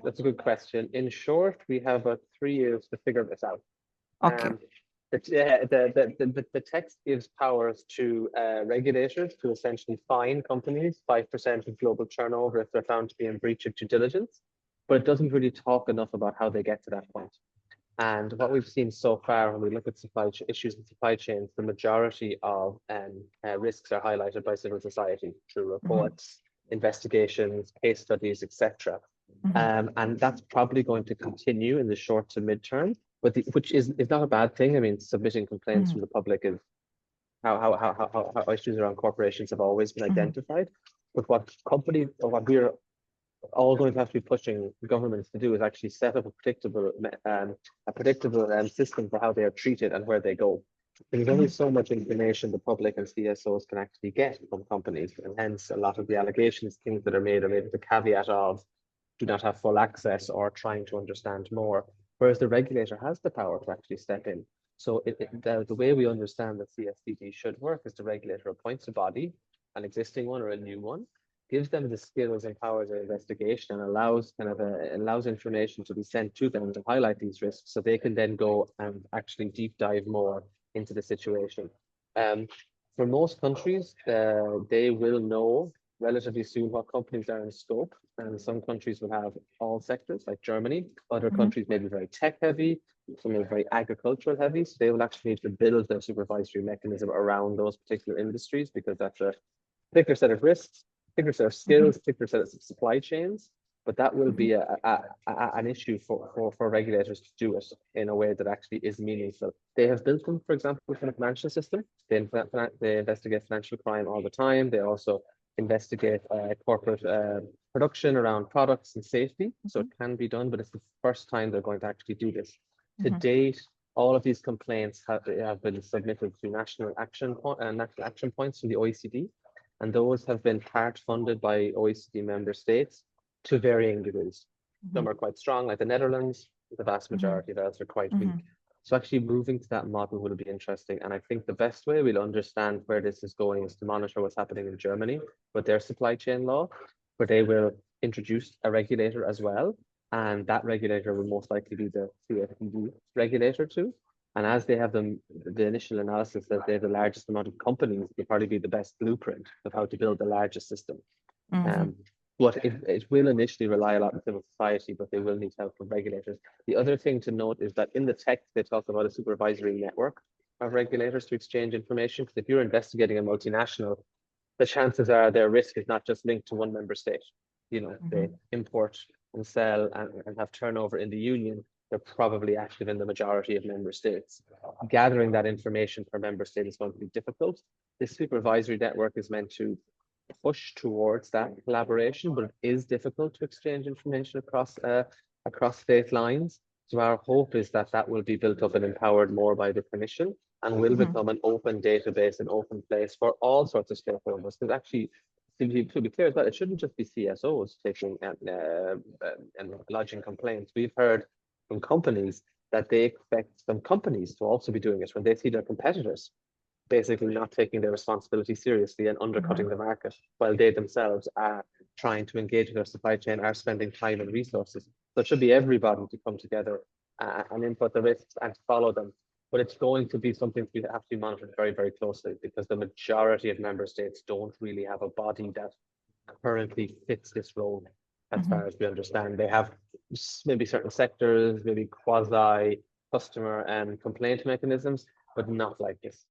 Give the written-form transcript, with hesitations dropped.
that's a good question. In short, we have about 3 years to figure this out. Okay. The text gives powers to regulators to essentially fine companies 5% of global turnover if they're found to be in breach of due diligence, but it doesn't really talk enough about how they get to that point. And what we've seen so far when we look at issues in supply chains, the majority of risks are highlighted by civil society through reports, investigations, case studies, etc. And that's probably going to continue in the short to mid-term, but which is not a bad thing. I mean, submitting complaints from the public is how issues around corporations have always been identified. But what companies, or what we're all going to have to be pushing governments to do is actually set up a predictable system for how they are treated and where they go. There's only so much information the public and CSOs can actually get from companies, and hence a lot of the allegations, things that are made with the caveat of do not have full access or trying to understand more, whereas the regulator has the power to actually step in. So the way we understand that CSDD should work is the regulator appoints a body, an existing one or a new one, gives them the skills and powers of investigation, and allows information to be sent to them to highlight these risks, so they can then go and actually deep dive more into the situation. For most countries, they will know relatively soon what companies are in scope, and some countries will have all sectors, like Germany. Other countries may be very tech heavy, some are very agricultural heavy, so they will actually need to build their supervisory mechanism around those particular industries, because that's a particular set of risks, particular set of skills, particular set of supply chains. But that will be an issue for regulators to do it in a way that actually is meaningful. They have built them, for example, within a financial system. They investigate financial crime all the time. They also investigate corporate production around products and safety. So it can be done, but it's the first time they're going to actually do this. To date, all of these complaints have been submitted to national action points from the OECD, and those have been part funded by OECD member states to varying degrees. Some are quite strong, like the Netherlands. The vast majority of others are quite weak. So actually moving to that model will be interesting. And I think the best way we'll understand where this is going is to monitor what's happening in Germany with their supply chain law, where they will introduce a regulator as well. And that regulator will most likely be the CSDD regulator too. And as they have the initial analysis that they have the largest amount of companies, it'll probably be the best blueprint of how to build the largest system. But it will initially rely a lot on civil society, but they will need help from regulators. The other thing to note is that in the text, they talk about a supervisory network of regulators to exchange information. Because if you're investigating a multinational, the chances are their risk is not just linked to one member state. You know, they import and sell and have turnover in the union. They're probably active in the majority of member states. Gathering that information per member state is going to be difficult. This supervisory network is meant to push towards that collaboration, but it is difficult to exchange information across state lines. So our hope is that that will be built up and empowered more by the Commission, and will become an open database, an open place for all sorts of stakeholders. Because actually, to be clear as well, it shouldn't just be CSOs taking and lodging complaints. We've heard from companies that they expect some companies to also be doing it when they see their competitors basically not taking their responsibility seriously and undercutting the market, while they themselves are trying to engage with their supply chain, are spending time and resources. So it should be everybody to come together and input the risks and follow them. But it's going to be something we have to be monitored very, very closely, because the majority of member states don't really have a body that currently fits this role, as far as we understand. They have maybe certain sectors, maybe quasi customer and complaint mechanisms, but not like this.